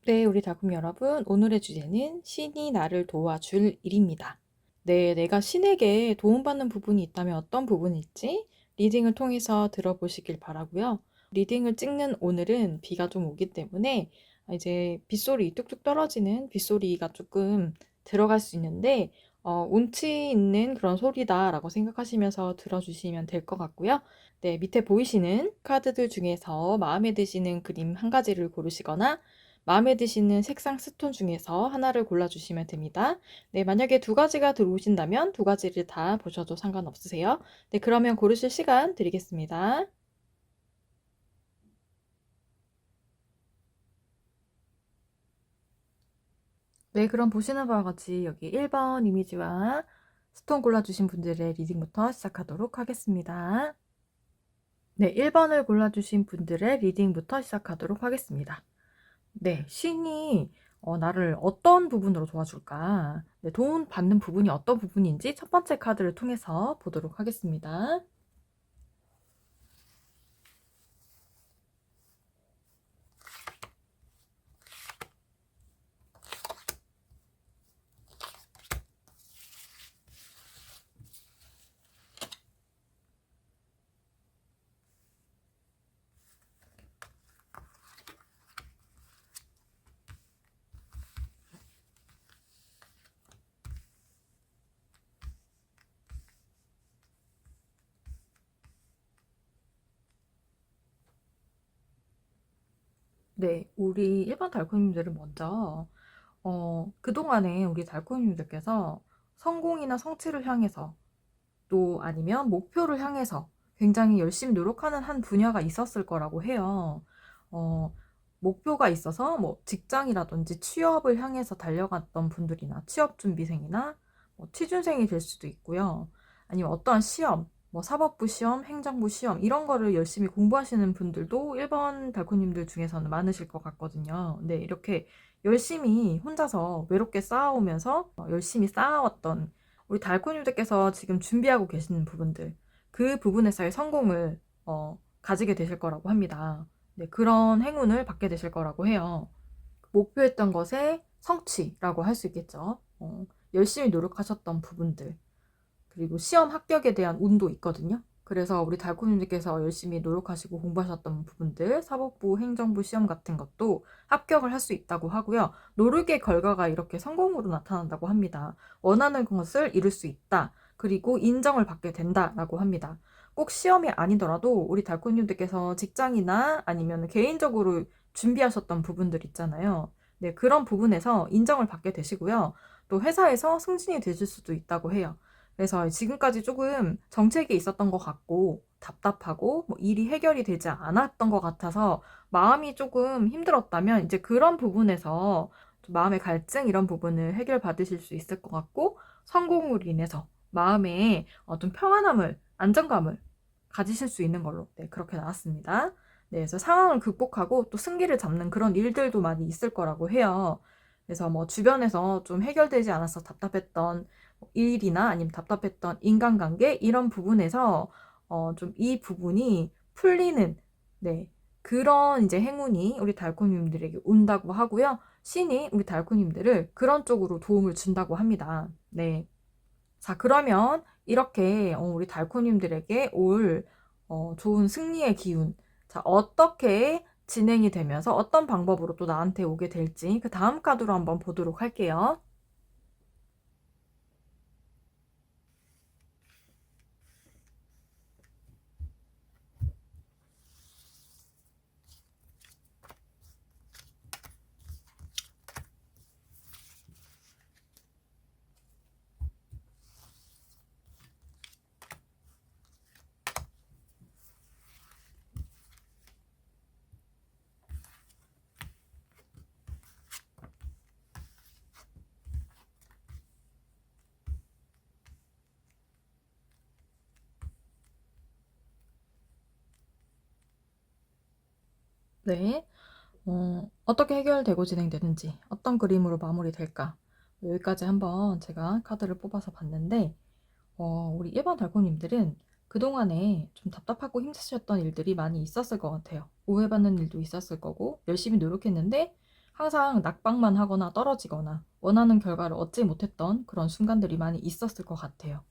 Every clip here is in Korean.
네, 우리 달콤 여러분, 오늘의 주제는 신이 나를 도와줄 일입니다. 네, 내가 신에게 도움받는 부분이 있다면 어떤 부분일지 리딩을 통해서 들어보시길 바라고요. 리딩을 찍는 오늘은 비가 좀 오기 때문에 이제 빗소리, 뚝뚝 떨어지는 빗소리가 조금 들어갈 수 있는데 운치 있는 그런 소리다라고 생각하시면서 들어주시면 될 것 같고요. 네, 밑에 보이시는 카드들 중에서 마음에 드시는 그림 한 가지를 고르시거나 마음에 드시는 색상 스톤 중에서 하나를 골라주시면 됩니다. 네, 만약에 두 가지가 들어오신다면 두 가지를 다 보셔도 상관없으세요. 네, 그러면 고르실 시간 드리겠습니다. 네, 그럼 보시는 바와 같이 여기 1번 이미지와 스톤 골라주신 분들의 리딩부터 시작하도록 하겠습니다. 네, 1번을 골라주신 분들의 리딩부터 시작하도록 하겠습니다. 네, 신이 나를 어떤 부분으로 도와줄까? 네, 도움 받는 부분이 어떤 부분인지 첫 번째 카드를 통해서 보도록 하겠습니다. 네, 우리 일반 달콤님들은 먼저 그동안에 우리 달콤님들께서 성공이나 성취를 향해서 또 아니면 목표를 향해서 굉장히 열심히 노력하는 한 분야가 있었을 거라고 해요. 어, 목표가 있어서 뭐 직장이라든지 취업을 향해서 달려갔던 분들이나 취업 준비생이나 뭐 취준생이 될 수도 있고요. 아니면 어떠한 시험, 뭐 사법부 시험, 행정부 시험 이런 거를 열심히 공부하시는 분들도 1번 달코님들 중에서는 많으실 것 같거든요. 네, 이렇게 열심히 혼자서 외롭게 쌓아오면서 열심히 쌓아왔던 우리 달코님들께서 지금 준비하고 계시는 부분들, 그 부분에서의 성공을 가지게 되실 거라고 합니다. 네, 그런 행운을 받게 되실 거라고 해요. 목표했던 것의 성취라고 할 수 있겠죠. 열심히 노력하셨던 부분들, 그리고 시험 합격에 대한 운도 있거든요. 그래서 우리 달코님들께서 열심히 노력하시고 공부하셨던 부분들, 사법부, 행정부 시험 같은 것도 합격을 할 수 있다고 하고요. 노력의 결과가 이렇게 성공으로 나타난다고 합니다. 원하는 것을 이룰 수 있다. 그리고 인정을 받게 된다라고 합니다. 꼭 시험이 아니더라도 우리 달코님들께서 직장이나 아니면 개인적으로 준비하셨던 부분들 있잖아요. 네, 그런 부분에서 인정을 받게 되시고요. 또 회사에서 승진이 되실 수도 있다고 해요. 그래서 지금까지 조금 정책이 있었던 것 같고 답답하고 뭐 일이 해결이 되지 않았던 것 같아서 마음이 조금 힘들었다면 이제 그런 부분에서 좀 마음의 갈증 이런 부분을 해결받으실 수 있을 것 같고 성공으로 인해서 마음에 좀 평안함을 안정감을 가지실 수 있는 걸로 네, 그렇게 나왔습니다. 네, 그래서 상황을 극복하고 또 승기를 잡는 그런 일들도 많이 있을 거라고 해요. 그래서 뭐 주변에서 좀 해결되지 않아서 답답했던 일이나 아니면 답답했던 인간관계 이런 부분에서 좀 이 부분이 풀리는 네 그런 이제 행운이 우리 달코님들에게 온다고 하고요. 신이 우리 달코님들을 그런 쪽으로 도움을 준다고 합니다. 네. 자, 그러면 이렇게 우리 달코님들에게 올 좋은 승리의 기운. 자, 어떻게 진행이 되면서 어떤 방법으로 또 나한테 오게 될지 그 다음 카드로 한번 보도록 할게요. 네. 어떻게 해결되고 진행되는지, 어떤 그림으로 마무리될까? 여기까지 한번 제가 카드를 뽑아서 봤는데, 우리 일반 달콤님들은 그동안에 좀 답답하고 힘드셨던 일들이 많이 있었을 것 같아요. 오해받는 일도 있었을 거고, 열심히 노력했는데, 항상 낙방만 하거나 떨어지거나 원하는 결과를 얻지 못했던 그런 순간들이 많이 있었을 것 같아요.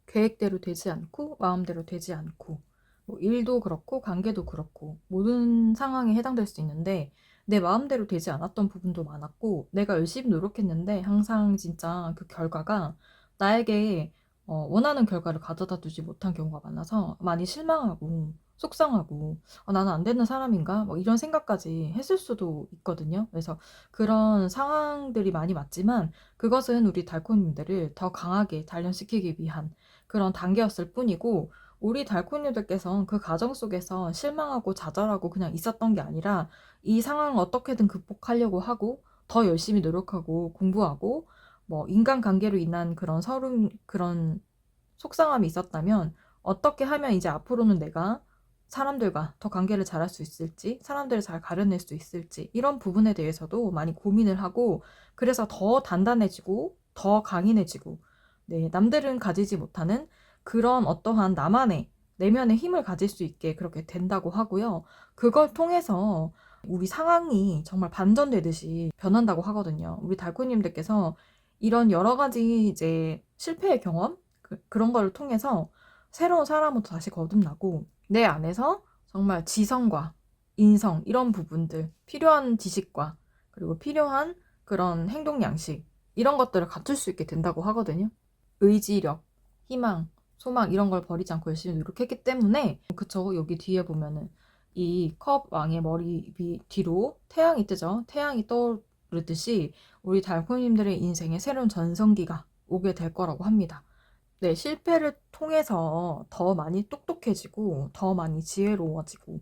계획대로 되지 않고 마음대로 되지 않고 뭐 일도 그렇고 관계도 그렇고 모든 상황에 해당될 수 있는데 내 마음대로 되지 않았던 부분도 많았고 내가 열심히 노력했는데 항상 진짜 그 결과가 나에게 원하는 결과를 가져다 주지 못한 경우가 많아서 많이 실망하고 속상하고 나는 안 되는 사람인가? 뭐 이런 생각까지 했을 수도 있거든요. 그래서 그런 상황들이 많이 맞지만 그것은 우리 달코님들을 더 강하게 단련시키기 위한 그런 단계였을 뿐이고 우리 달코니들께서는 그 과정 속에서 실망하고 좌절하고 그냥 있었던 게 아니라 이 상황을 어떻게든 극복하려고 하고 더 열심히 노력하고 공부하고 뭐 인간관계로 인한 그런 서름 그런 속상함이 있었다면 어떻게 하면 이제 앞으로는 내가 사람들과 더 관계를 잘할 수 있을지, 사람들을 잘 가려낼 수 있을지, 이런 부분에 대해서도 많이 고민을 하고, 그래서 더 단단해지고, 더 강인해지고, 네, 남들은 가지지 못하는 그런 어떠한 나만의 내면의 힘을 가질 수 있게 그렇게 된다고 하고요. 그걸 통해서 우리 상황이 정말 반전되듯이 변한다고 하거든요. 우리 달코님들께서 이런 여러 가지 이제 실패의 경험, 그런 거를 통해서 새로운 사람으로 다시 거듭나고 내 안에서 정말 지성과 인성 이런 부분들 필요한 지식과 그리고 필요한 그런 행동 양식 이런 것들을 갖출 수 있게 된다고 하거든요. 의지력, 희망, 소망 이런 걸 버리지 않고 열심히 노력했기 때문에 그쵸 여기 뒤에 보면은 이 컵 왕의 머리 뒤로 태양이 뜨죠. 태양이 떠오르듯이 우리 달콤님들의 인생에 새로운 전성기가 오게 될 거라고 합니다. 네, 실패를 통해서 더 많이 똑똑해지고, 더 많이 지혜로워지고,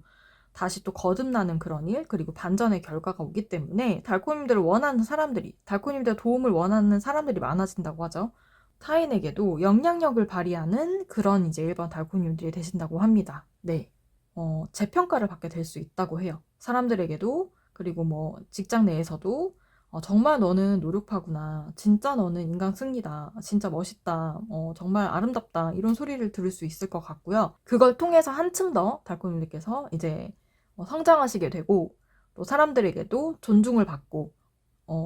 다시 또 거듭나는 그런 일, 그리고 반전의 결과가 오기 때문에 달코님들을 원하는 사람들이, 달코님들 도움을 원하는 사람들이 많아진다고 하죠. 타인에게도 영향력을 발휘하는 그런 이제 일반 달코님들이 되신다고 합니다. 네. 재평가를 받게 될 수 있다고 해요. 사람들에게도, 그리고 뭐 직장 내에서도 정말 너는 노력파구나. 진짜 너는 인간 승리다. 진짜 멋있다. 정말 아름답다. 이런 소리를 들을 수 있을 것 같고요. 그걸 통해서 한층 더 달콤님들께서 이제 성장하시게 되고 또 사람들에게도 존중을 받고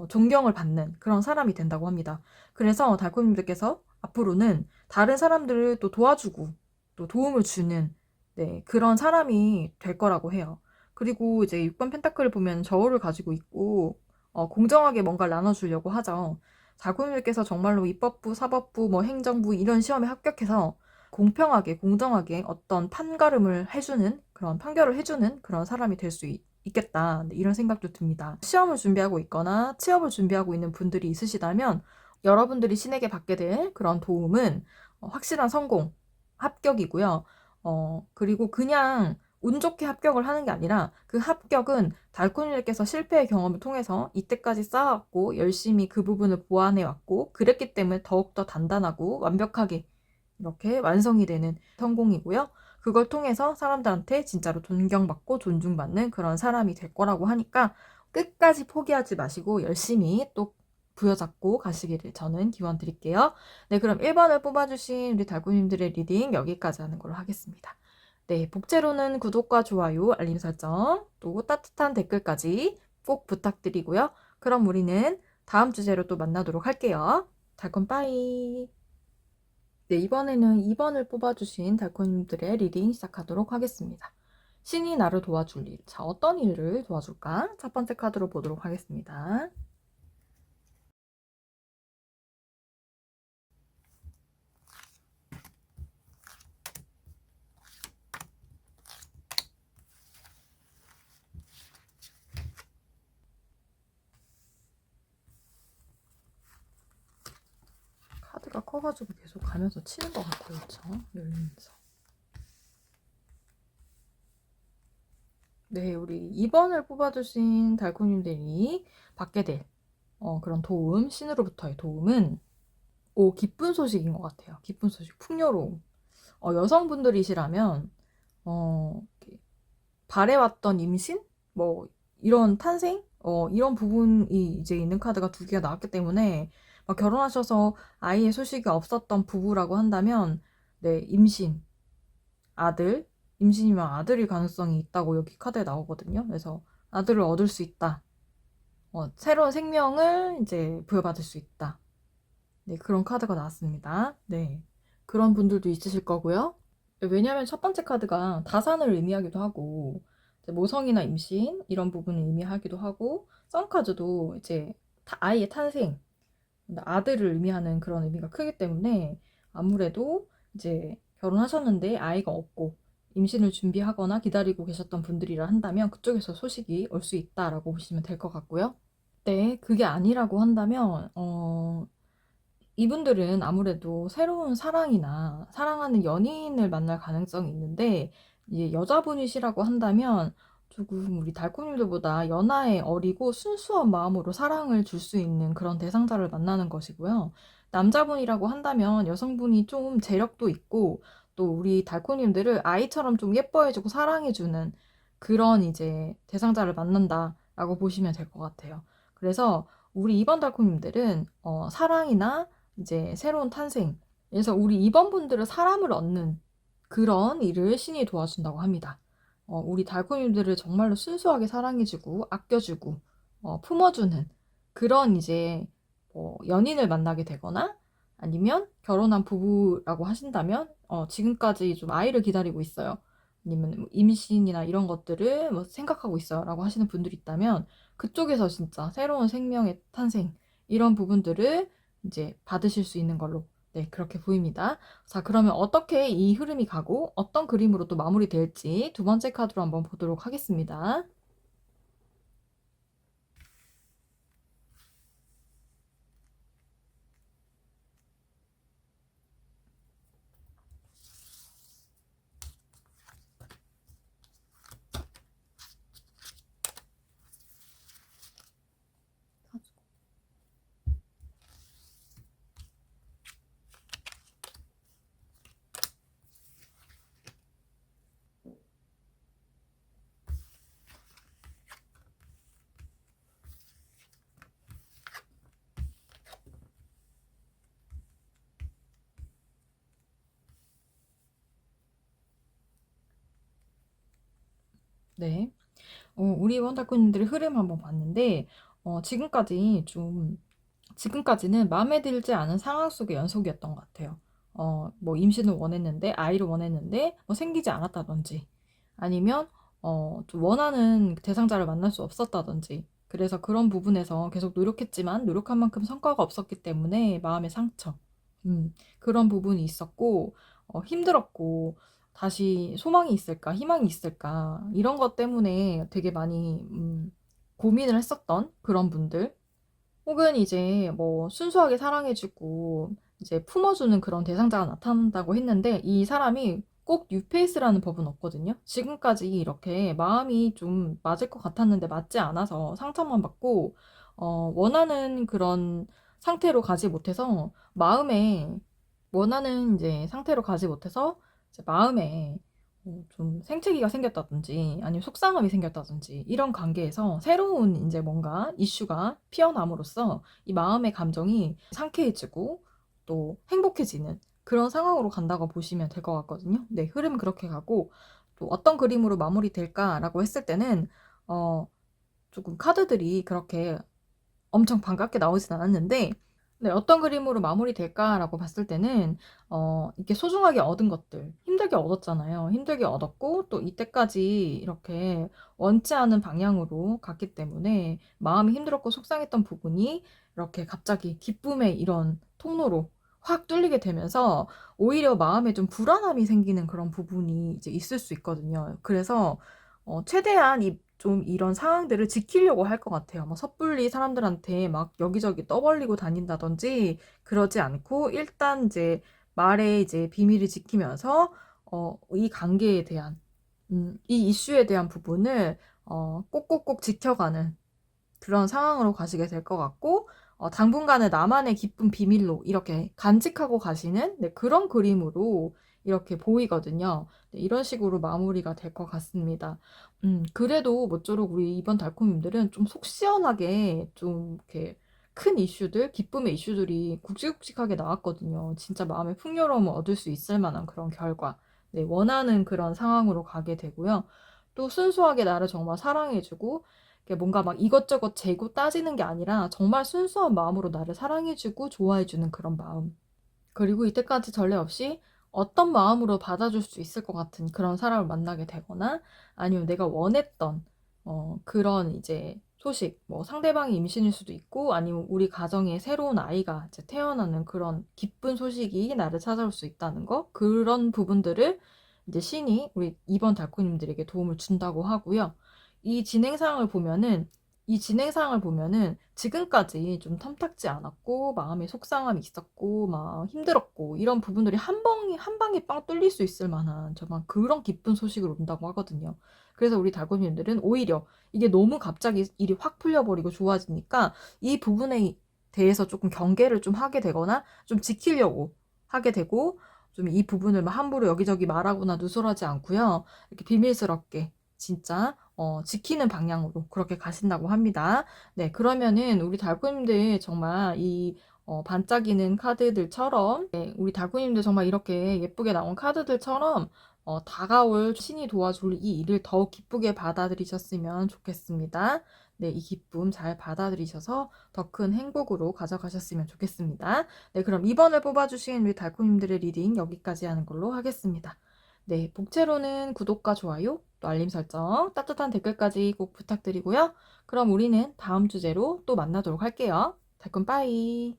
존경을 받는 그런 사람이 된다고 합니다. 그래서 달콤님들께서 앞으로는 다른 사람들을 또 도와주고 또 도움을 주는 네, 그런 사람이 될 거라고 해요. 그리고 이제 6번 펜타클을 보면 저울을 가지고 있고 공정하게 뭔가를 나눠주려고 하죠. 자구님들께서 정말로 입법부, 사법부, 뭐 행정부 이런 시험에 합격해서 공평하게, 공정하게 어떤 판가름을 해주는 그런 판결을 해주는 그런 사람이 될 수 있겠다. 네, 이런 생각도 듭니다. 시험을 준비하고 있거나 취업을 준비하고 있는 분들이 있으시다면 여러분들이 신에게 받게 될 그런 도움은 확실한 성공, 합격이고요. 그리고 그냥 운 좋게 합격을 하는 게 아니라 그 합격은 달코니들께서 실패의 경험을 통해서 이때까지 쌓아왔고 열심히 그 부분을 보완해왔고 그랬기 때문에 더욱더 단단하고 완벽하게 이렇게 완성이 되는 성공이고요. 그걸 통해서 사람들한테 진짜로 존경받고 존중받는 그런 사람이 될 거라고 하니까 끝까지 포기하지 마시고 열심히 또 부여잡고 가시기를 저는 기원 드릴게요. 네, 그럼 1번을 뽑아주신 우리 달구님들의 리딩 여기까지 하는 걸로 하겠습니다. 네, 복제로는 구독과 좋아요, 알림 설정, 또 따뜻한 댓글까지 꼭 부탁드리고요. 그럼 우리는 다음 주제로 또 만나도록 할게요. 달콤 빠이! 네, 이번에는 2번을 뽑아주신 달콤님들의 리딩 시작하도록 하겠습니다. 신이 나를 도와줄 일. 자, 어떤 일을 도와줄까? 첫 번째 카드로 보도록 하겠습니다. 카드가 커가지고 계속 가면서 치는 것 같아요. 그렇죠? 열리면서. 네, 우리 2번을 뽑아주신 달콤님들이 받게 될 그런 도움, 신으로부터의 도움은 기쁜 소식인 것 같아요. 기쁜 소식, 풍요로움. 여성분들이시라면 이렇게 바래왔던 임신? 뭐 이런 탄생? 이런 부분이 이제 있는 카드가 두 개가 나왔기 때문에 막 결혼하셔서 아이의 소식이 없었던 부부라고 한다면 네, 임신, 아들, 임신이면 아들일 가능성이 있다고 여기 카드에 나오거든요. 그래서 아들을 얻을 수 있다. 새로운 생명을 이제 부여받을 수 있다. 네, 그런 카드가 나왔습니다. 네. 그런 분들도 있으실 거고요. 왜냐하면 첫 번째 카드가 다산을 의미하기도 하고, 이제 모성이나 임신, 이런 부분을 의미하기도 하고, 썬카드도 이제 아이의 탄생, 아들을 의미하는 그런 의미가 크기 때문에 아무래도 이제 결혼하셨는데 아이가 없고 임신을 준비하거나 기다리고 계셨던 분들이라 한다면 그쪽에서 소식이 올 수 있다라고 보시면 될 것 같고요. 네, 그게 아니라고 한다면, 이분들은 아무래도 새로운 사랑이나 사랑하는 연인을 만날 가능성이 있는데, 이제 여자분이시라고 한다면 조금 우리 달콤님들보다 연하에 어리고 순수한 마음으로 사랑을 줄 수 있는 그런 대상자를 만나는 것이고요. 남자분이라고 한다면 여성분이 좀 재력도 있고, 또 우리 달콤님들을 아이처럼 좀 예뻐해주고 사랑해주는 그런 이제 대상자를 만난다라고 보시면 될 것 같아요. 그래서 우리 2번 달콤님들은 사랑이나 이제 새로운 탄생. 그래서 우리 2번 분들은 사람을 얻는 그런 일을 신이 도와준다고 합니다. 우리 달콤이들을 정말로 순수하게 사랑해주고 아껴주고 품어주는 그런 이제 연인을 만나게 되거나 아니면 결혼한 부부라고 하신다면 지금까지 좀 아이를 기다리고 있어요. 아니면 뭐 임신이나 이런 것들을 뭐 생각하고 있어요. 라고 하시는 분들이 있다면 그쪽에서 진짜 새로운 생명의 탄생 이런 부분들을 이제 받으실 수 있는 걸로 네, 그렇게 보입니다. 자, 그러면 어떻게 이 흐름이 가고 어떤 그림으로 또 마무리될지 두 번째 카드로 한번 보도록 하겠습니다. 네. 우리 원달코님들의 흐름 한번 봤는데, 지금까지는 마음에 들지 않은 상황 속의 연속이었던 것 같아요. 뭐 임신을 원했는데, 아이를 원했는데, 뭐 생기지 않았다든지, 아니면, 좀 원하는 대상자를 만날 수 없었다든지, 그래서 그런 부분에서 계속 노력했지만, 노력한 만큼 성과가 없었기 때문에 마음의 상처, 그런 부분이 있었고, 힘들었고, 다시 소망이 있을까, 희망이 있을까, 이런 것 때문에 되게 많이, 고민을 했었던 그런 분들, 혹은 이제 뭐 순수하게 사랑해주고 이제 품어주는 그런 대상자가 나타난다고 했는데 이 사람이 꼭 뉴페이스라는 법은 없거든요. 지금까지 이렇게 마음이 좀 맞을 것 같았는데 맞지 않아서 상처만 받고 원하는 그런 상태로 가지 못해서 마음에 원하는 이제 상태로 가지 못해서 이제 마음에 좀 생채기가 생겼다든지 아니면 속상함이 생겼다든지 이런 관계에서 새로운 이제 뭔가 이슈가 피어남으로써 이 마음의 감정이 상쾌해지고 또 행복해지는 그런 상황으로 간다고 보시면 될 것 같거든요. 네, 흐름 그렇게 가고 또 어떤 그림으로 마무리될까라고 했을 때는 어, 조금 카드들이 그렇게 엄청 반갑게 나오진 않았는데 네, 어떤 그림으로 마무리될까라고 봤을 때는 이렇게 소중하게 얻은 것들 힘들게 얻었잖아요. 힘들게 얻었고 또 이때까지 이렇게 원치 않은 방향으로 갔기 때문에 마음이 힘들었고 속상했던 부분이 이렇게 갑자기 기쁨의 이런 통로로 확 뚫리게 되면서 오히려 마음에 좀 불안함이 생기는 그런 부분이 이제 있을 수 있거든요. 그래서 최대한 좀 이런 상황들을 지키려고 할 것 같아요. 뭐 섣불리 사람들한테 막 여기저기 떠벌리고 다닌다든지 그러지 않고 일단 이제 말에 이제 비밀을 지키면서 이 관계에 대한 이 이슈에 대한 부분을 꼭꼭꼭 지켜가는 그런 상황으로 가시게 될 것 같고 당분간은 나만의 기쁜 비밀로 이렇게 간직하고 가시는 네, 그런 그림으로 이렇게 보이거든요. 네, 이런 식으로 마무리가 될 것 같습니다. 그래도 모쪼록 우리 이번 달콤님들은 좀 속 시원하게 좀 이렇게 큰 이슈들, 기쁨의 이슈들이 굵직굵직하게 나왔거든요. 진짜 마음의 풍요로움을 얻을 수 있을 만한 그런 결과. 네, 원하는 그런 상황으로 가게 되고요. 또 순수하게 나를 정말 사랑해주고 뭔가 막 이것저것 재고 따지는 게 아니라 정말 순수한 마음으로 나를 사랑해주고 좋아해주는 그런 마음. 그리고 이때까지 전례 없이 어떤 마음으로 받아줄 수 있을 것 같은 그런 사람을 만나게 되거나 아니면 내가 원했던 그런 이제 소식, 뭐 상대방이 임신일 수도 있고 아니면 우리 가정에 새로운 아이가 이제 태어나는 그런 기쁜 소식이 나를 찾아올 수 있다는 거, 그런 부분들을 이제 신이 우리 이번 달코님들에게 도움을 준다고 하고요. 이 진행상을 보면은 이 진행상을 보면은 지금까지 좀 탐탁지 않았고 마음에 속상함이 있었고 막 힘들었고 이런 부분들이 한 방에 빵 뚫릴 수 있을 만한 정말 그런 기쁜 소식을 온다고 하거든요. 그래서 우리 달고님들은 오히려 이게 너무 갑자기 일이 확 풀려버리고 좋아지니까 이 부분에 대해서 조금 경계를 좀 하게 되거나 좀 지키려고 하게 되고 좀 이 부분을 막 함부로 여기저기 말하거나 누설하지 않고요. 이렇게 비밀스럽게 진짜 지키는 방향으로 그렇게 가신다고 합니다. 네, 그러면은 우리 달코님들 정말 이 반짝이는 카드들처럼 네, 우리 달코님들 정말 이렇게 예쁘게 나온 카드들처럼 다가올 신이 도와줄 이 일을 더욱 기쁘게 받아들이셨으면 좋겠습니다. 네, 이 기쁨 잘 받아들이셔서 더 큰 행복으로 가져가셨으면 좋겠습니다. 네, 그럼 이번을 뽑아주신 우리 달코님들의 리딩 여기까지 하는 걸로 하겠습니다. 네, 복채로는 구독과 좋아요, 또 알림 설정, 따뜻한 댓글까지 꼭 부탁드리고요. 그럼 우리는 다음 주제로 또 만나도록 할게요. 달콤 빠이.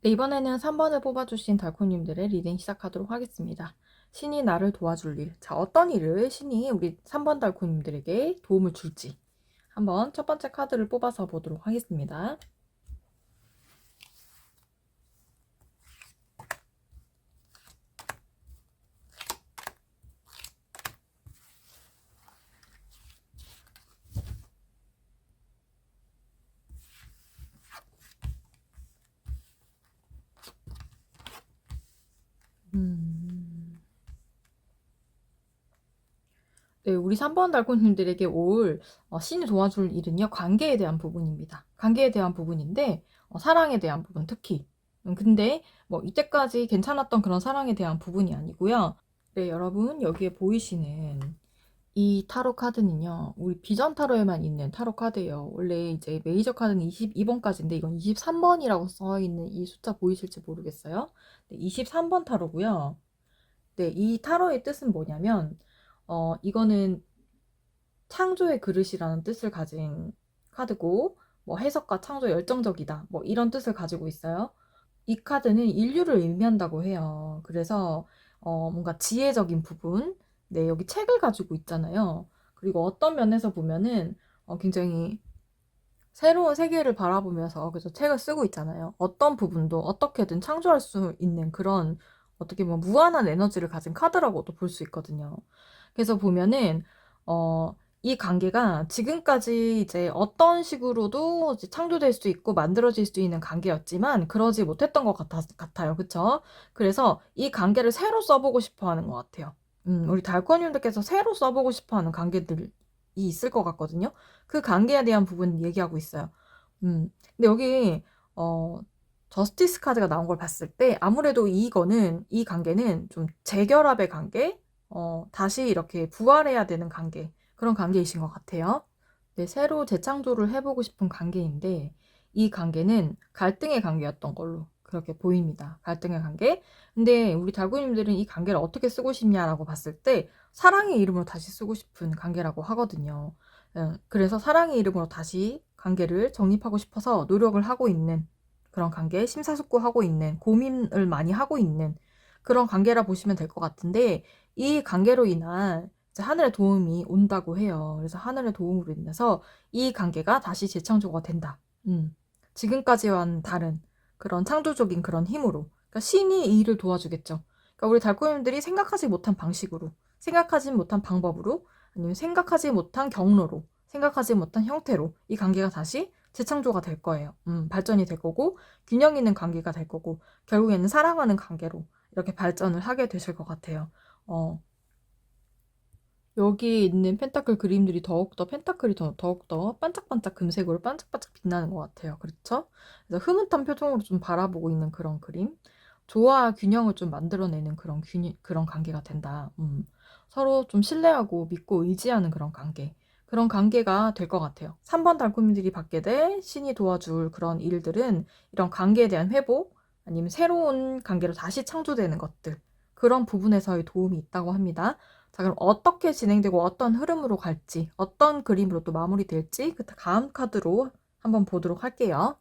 네, 이번에는 3번을 뽑아주신 달콤님들의 리딩 시작하도록 하겠습니다. 신이 나를 도와줄 일. 자, 어떤 일을 신이 우리 3번 달콤님들에게 도움을 줄지. 한번 첫 번째 카드를 뽑아서 보도록 하겠습니다. 네, 우리 3번 달콤님들에게 올 신이 도와줄 일은요, 관계에 대한 부분입니다. 관계에 대한 부분인데, 사랑에 대한 부분 특히. 근데 뭐 이때까지 괜찮았던 그런 사랑에 대한 부분이 아니고요. 네, 여러분, 여기에 보이시는 이 타로 카드는요, 우리 비전 타로에만 있는 타로 카드예요. 원래 이제 메이저 카드는 22번까지인데, 이건 23번이라고 써 있는 이 숫자 보이실지 모르겠어요. 네, 23번 타로고요. 네, 이 타로의 뜻은 뭐냐면, 이거는 창조의 그릇이라는 뜻을 가진 카드고, 뭐 해석과 창조 열정적이다, 뭐 이런 뜻을 가지고 있어요. 이 카드는 인류를 의미한다고 해요. 그래서, 뭔가 지혜적인 부분, 네, 여기 책을 가지고 있잖아요. 그리고 어떤 면에서 보면은, 굉장히 새로운 세계를 바라보면서 그래서 책을 쓰고 있잖아요. 어떤 부분도 어떻게든 창조할 수 있는 그런 어떻게 보면 무한한 에너지를 가진 카드라고도 볼 수 있거든요. 그래서 보면은 이 관계가 지금까지 이제 어떤 식으로도 이제 창조될 수 있고 만들어질 수 있는 관계였지만 그러지 못했던 것 같아요. 그쵸? 그래서 이 관계를 새로 써보고 싶어 하는 것 같아요. 우리 달코님들께서 새로 써보고 싶어 하는 관계들이 있을 것 같거든요. 그 관계에 대한 부분 얘기하고 있어요. 근데 여기, 어, 저스티스 카드가 나온 걸 봤을 때 아무래도 이 관계는 좀 재결합의 관계, 다시 이렇게 부활해야 되는 관계, 그런 관계이신 것 같아요. 네, 새로 재창조를 해보고 싶은 관계인데 이 관계는 갈등의 관계였던 걸로 그렇게 보입니다. 갈등의 관계. 근데 우리 달구님들은 이 관계를 어떻게 쓰고 싶냐라고 봤을 때 사랑의 이름으로 다시 쓰고 싶은 관계라고 하거든요. 그래서 사랑의 이름으로 다시 관계를 정립하고 싶어서 노력을 하고 있는 그런 관계, 심사숙고하고 있는, 고민을 많이 하고 있는 그런 관계라 보시면 될 것 같은데 이 관계로 인한 하늘의 도움이 온다고 해요. 그래서 하늘의 도움으로 인해서 이 관계가 다시 재창조가 된다. 지금까지와는 다른 그런 창조적인 그런 힘으로. 그러니까 신이 이 일을 도와주겠죠. 그러니까 우리 달콤님들이 생각하지 못한 방식으로, 생각하지 못한 방법으로, 아니면 생각하지 못한 경로로, 생각하지 못한 형태로 이 관계가 다시 재창조가 될 거예요. 발전이 될 거고, 균형 있는 관계가 될 거고, 결국에는 사랑하는 관계로 이렇게 발전을 하게 되실 것 같아요. 여기 있는 펜타클 그림들이 더욱더 펜타클이 더욱더 반짝반짝 금색으로 반짝반짝 빛나는 것 같아요. 그렇죠? 그래서 흐뭇한 표정으로 좀 바라보고 있는 그런 그림. 조화와 균형을 좀 만들어내는 그런 관계가 된다. 서로 좀 신뢰하고 믿고 의지하는 그런 관계. 그런 관계가 될 것 같아요. 3번 달콤이들이 받게 될 신이 도와줄 그런 일들은 이런 관계에 대한 회복, 아니면 새로운 관계로 다시 창조되는 것들. 그런 부분에서의 도움이 있다고 합니다. 자, 그럼 어떻게 진행되고 어떤 흐름으로 갈지, 어떤 그림으로 또 마무리될지 그 다음 카드로 한번 보도록 할게요.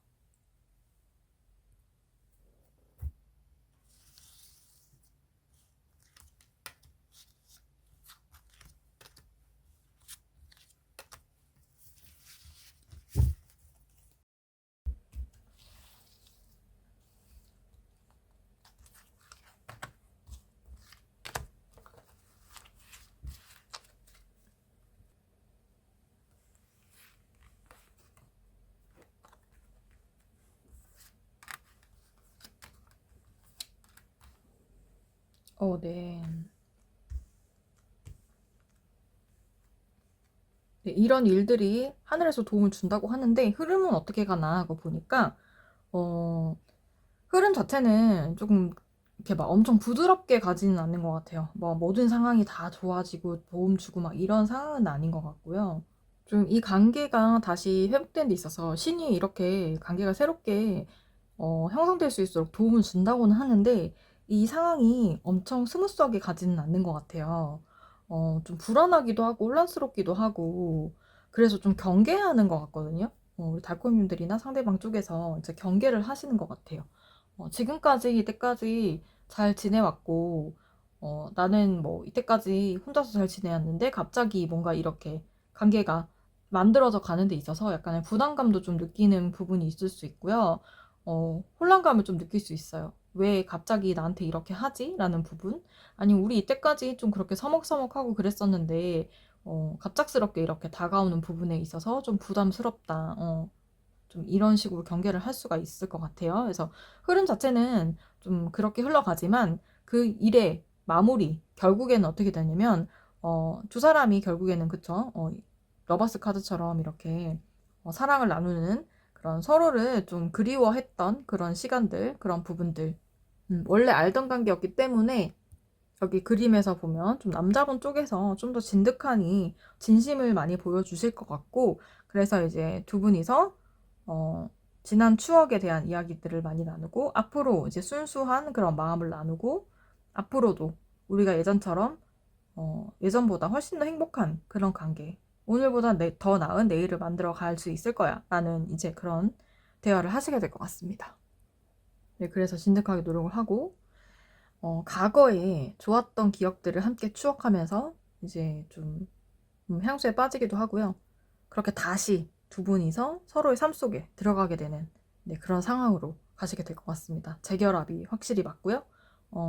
네. 네, 이런 일들이 하늘에서 도움을 준다고 하는데 흐름은 어떻게 가나 하고 보니까 어, 흐름 자체는 조금 이렇게 막 엄청 부드럽게 가지는 않는 것 같아요. 뭐 모든 상황이 다 좋아지고 도움 주고 막 이런 상황은 아닌 것 같고요. 좀 이 관계가 다시 회복된 데 있어서 신이 이렇게 관계가 새롭게 형성될 수 있도록 도움을 준다고는 하는데 이 상황이 엄청 스무스하게 가지는 않는 것 같아요. 좀 불안하기도 하고 혼란스럽기도 하고 그래서 좀 경계하는 것 같거든요. 우리 달콤님들이나 상대방 쪽에서 이제 경계를 하시는 것 같아요. 지금까지 이때까지 잘 지내왔고 나는 뭐 이때까지 혼자서 잘 지내왔는데 갑자기 뭔가 이렇게 관계가 만들어져 가는 데 있어서 약간의 부담감도 좀 느끼는 부분이 있을 수 있고요. 혼란감을 좀 느낄 수 있어요. 왜 갑자기 나한테 이렇게 하지? 라는 부분. 아니, 우리 이때까지 좀 그렇게 서먹서먹하고 그랬었는데, 갑작스럽게 이렇게 다가오는 부분에 있어서 좀 부담스럽다. 좀 이런 식으로 경계를 할 수가 있을 것 같아요. 그래서 흐름 자체는 좀 그렇게 흘러가지만 그 일의 마무리, 결국에는 어떻게 되냐면, 두 사람이 결국에는 그쵸? 러버스 카드처럼 이렇게 사랑을 나누는 그런 서로를 좀 그리워했던 그런 시간들, 그런 부분들. 원래 알던 관계였기 때문에 여기 그림에서 보면 좀 남자분 쪽에서 좀 더 진득하니 진심을 많이 보여주실 것 같고, 그래서 이제 두 분이서 어, 지난 추억에 대한 이야기들을 많이 나누고, 앞으로 이제 순수한 그런 마음을 나누고, 앞으로도 우리가 예전처럼 예전보다 훨씬 더 행복한 그런 관계, 오늘보다 더 나은 내일을 만들어 갈 수 있을 거야 라는 이제 그런 대화를 하시게 될 것 같습니다. 네, 그래서 진득하게 노력을 하고 과거에 좋았던 기억들을 함께 추억하면서 이제 좀 향수에 빠지기도 하고요. 그렇게 다시 두 분이서 서로의 삶 속에 들어가게 되는 네, 그런 상황으로 가시게 될 것 같습니다. 재결합이 확실히 맞고요.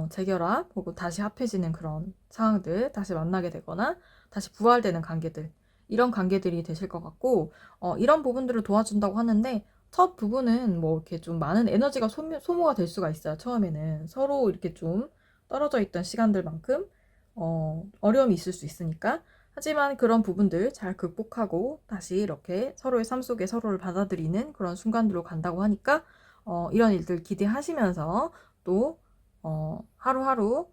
재결합 혹은 다시 합해지는 그런 상황들, 다시 만나게 되거나 다시 부활되는 관계들, 이런 관계들이 되실 것 같고, 이런 부분들을 도와준다고 하는데 첫 부분은 뭐 이렇게 좀 많은 에너지가 소모가 될 수가 있어요. 처음에는 서로 이렇게 좀 떨어져 있던 시간들만큼 어려움이 있을 수 있으니까. 하지만 그런 부분들 잘 극복하고 다시 이렇게 서로의 삶 속에 서로를 받아들이는 그런 순간들로 간다고 하니까 이런 일들 기대하시면서 또 하루하루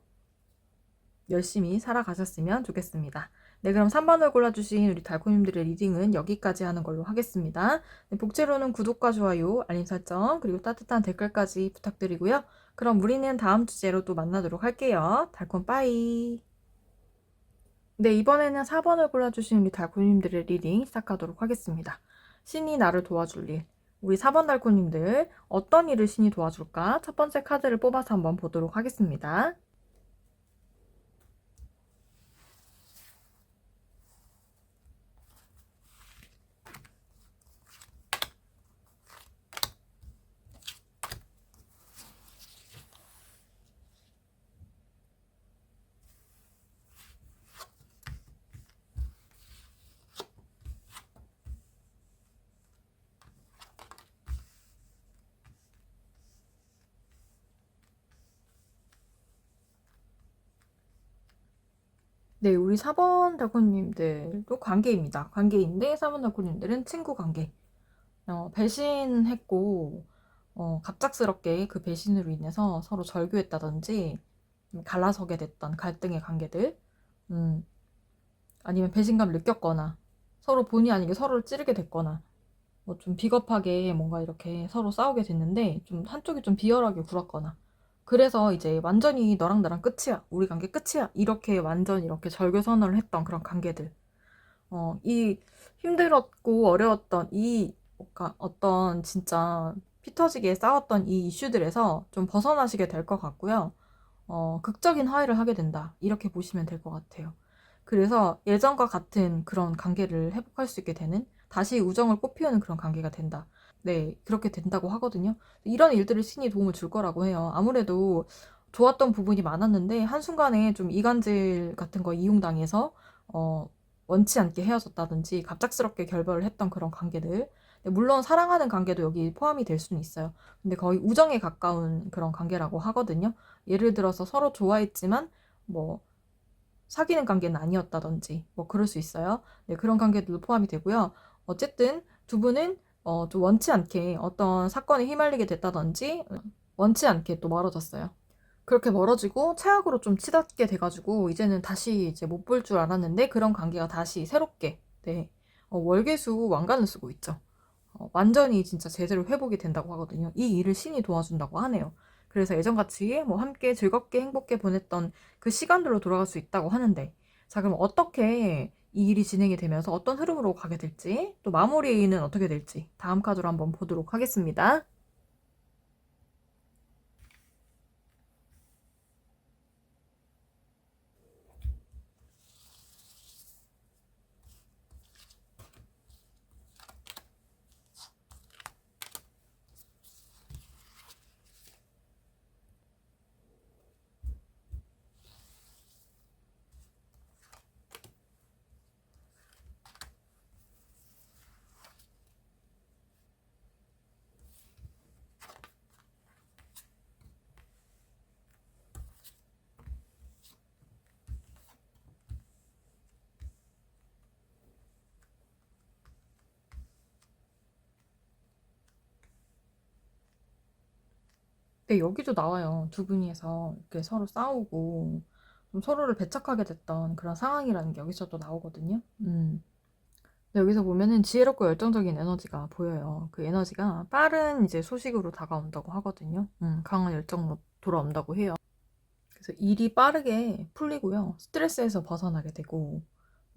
열심히 살아가셨으면 좋겠습니다. 네, 그럼 3번을 골라주신 우리 달콤님들의 리딩은 여기까지 하는 걸로 하겠습니다. 네, 복제로는 구독과 좋아요, 알림 설정, 그리고 따뜻한 댓글까지 부탁드리고요. 그럼 우리는 다음 주제로 또 만나도록 할게요. 달콤 빠이! 네, 이번에는 4번을 골라주신 우리 달콤님들의 리딩 시작하도록 하겠습니다. 신이 나를 도와줄 일. 우리 4번 달콤님들 어떤 일을 신이 도와줄까? 첫 번째 카드를 뽑아서 한번 보도록 하겠습니다. 네, 우리 4번 달콤님들도 관계입니다. 관계인데 4번 달콤님들은 친구 관계. 배신했고 갑작스럽게 그 배신으로 인해서 서로 절교했다든지 갈라서게 됐던 갈등의 관계들, 음, 아니면 배신감을 느꼈거나, 서로 본의 아니게 서로를 찌르게 됐거나, 뭐 좀 비겁하게 뭔가 이렇게 서로 싸우게 됐는데, 좀 한쪽이 좀 비열하게 굴었거나, 그래서 이제 완전히 너랑 나랑 끝이야, 우리 관계 끝이야, 이렇게 완전 이렇게 절교선언을 했던 그런 관계들. 이 힘들었고 어려웠던 이 뭔가 어떤 진짜 피 터지게 싸웠던 이 이슈들에서 좀 벗어나시게 될 것 같고요. 극적인 화해를 하게 된다. 이렇게 보시면 될 것 같아요. 그래서 예전과 같은 그런 관계를 회복할 수 있게 되는, 다시 우정을 꽃피우는 그런 관계가 된다. 네, 그렇게 된다고 하거든요. 이런 일들을 신이 도움을 줄 거라고 해요. 아무래도 좋았던 부분이 많았는데 한순간에 좀 이간질 같은 거 이용당해서 어, 원치 않게 헤어졌다든지 갑작스럽게 결별을 했던 그런 관계들. 물론 사랑하는 관계도 여기 포함이 될 수는 있어요. 근데 거의 우정에 가까운 그런 관계라고 하거든요. 예를 들어서 서로 좋아했지만 뭐 사귀는 관계는 아니었다든지 뭐 그럴 수 있어요. 네, 그런 관계들도 포함이 되고요. 어쨌든 두 분은 좀 원치 않게 어떤 사건에 휘말리게 됐다든지 원치 않게 또 멀어졌어요. 그렇게 멀어지고 최악으로 좀 치닫게 돼가지고 이제는 다시 이제 못 볼 줄 알았는데 그런 관계가 다시 새롭게, 네, 월계수 왕관을 쓰고 있죠. 완전히 진짜 제대로 회복이 된다고 하거든요. 이 일을 신이 도와준다고 하네요. 그래서 예전같이 뭐 함께 즐겁게 행복게 보냈던 그 시간들로 돌아갈 수 있다고 하는데, 자, 그럼 어떻게 이 일이 진행이 되면서 어떤 흐름으로 가게 될지, 또 마무리는 어떻게 될지 다음 카드로 한번 보도록 하겠습니다. 네, 여기도 나와요. 두 분이서 이렇게 서로 싸우고 좀 서로를 배척하게 됐던 그런 상황이라는 게 여기서도 나오거든요. 네, 여기서 보면은 지혜롭고 열정적인 에너지가 보여요. 그 에너지가 빠른 이제 소식으로 다가온다고 하거든요. 강한 열정으로 돌아온다고 해요. 그래서 일이 빠르게 풀리고요. 스트레스에서 벗어나게 되고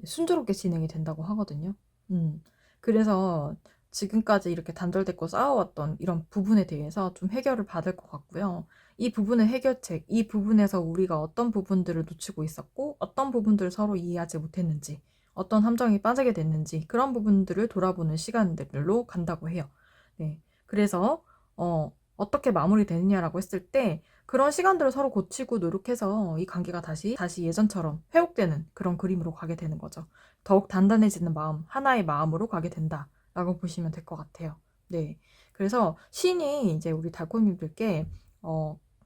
순조롭게 진행이 된다고 하거든요. 음, 그래서 지금까지 이렇게 단절됐고 싸워왔던 이런 부분에 대해서 좀 해결을 받을 것 같고요. 이 부분의 해결책, 이 부분에서 우리가 어떤 부분들을 놓치고 있었고, 어떤 부분들을 서로 이해하지 못했는지, 어떤 함정이 빠지게 됐는지, 그런 부분들을 돌아보는 시간들로 간다고 해요. 네. 그래서, 어떻게 마무리되느냐라고 했을 때, 그런 시간들을 서로 고치고 노력해서 이 관계가 다시 예전처럼 회복되는 그런 그림으로 가게 되는 거죠. 더욱 단단해지는 마음, 하나의 마음으로 가게 된다라고 보시면 될 것 같아요. 네. 그래서 신이 이제 우리 달콤님들께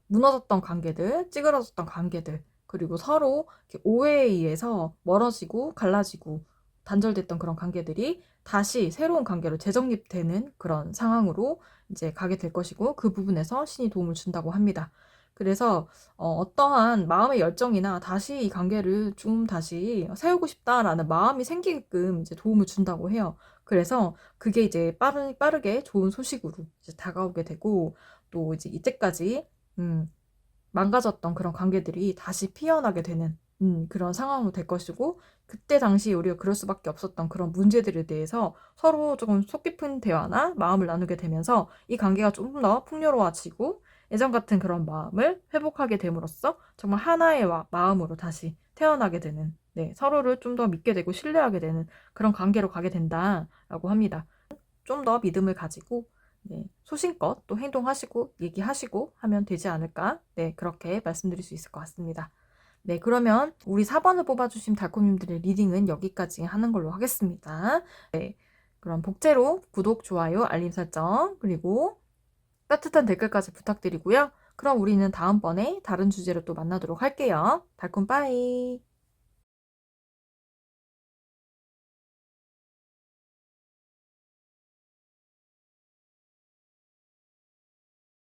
무너졌던 관계들, 찌그러졌던 관계들, 그리고 서로 오해에 의해서 멀어지고 갈라지고 단절됐던 그런 관계들이 다시 새로운 관계로 재정립되는 그런 상황으로 이제 가게 될 것이고, 그 부분에서 신이 도움을 준다고 합니다. 그래서 떠한 마음의 열정이나 다시 이 관계를 좀 다시 세우고 싶다라는 마음이 생기게끔 이제 도움을 준다고 해요. 그래서 그게 이제 빠르게 좋은 소식으로 이제 다가오게 되고, 또 이제 이때까지 음, 망가졌던 그런 관계들이 다시 피어나게 되는 그런 상황으로 될 것이고, 그때 당시 우리가 그럴 수밖에 없었던 그런 문제들에 대해서 서로 조금 속 깊은 대화나 마음을 나누게 되면서 이 관계가 좀 더 풍요로워지고 예전 같은 그런 마음을 회복하게 됨으로써 정말 하나의 마음으로 다시 태어나게 되는, 네, 서로를 좀 더 믿게 되고 신뢰하게 되는 그런 관계로 가게 된다라고 합니다. 좀 더 믿음을 가지고, 네, 소신껏 또 행동하시고 얘기하시고 하면 되지 않을까? 네, 그렇게 말씀드릴 수 있을 것 같습니다. 네, 그러면 우리 4번을 뽑아주신 달콤님들의 리딩은 여기까지 하는 걸로 하겠습니다. 네, 그럼 복제로 구독, 좋아요, 알림 설정, 그리고 따뜻한 댓글까지 부탁드리고요. 그럼 우리는 다음번에 다른 주제로 또 만나도록 할게요. 달콤 빠이!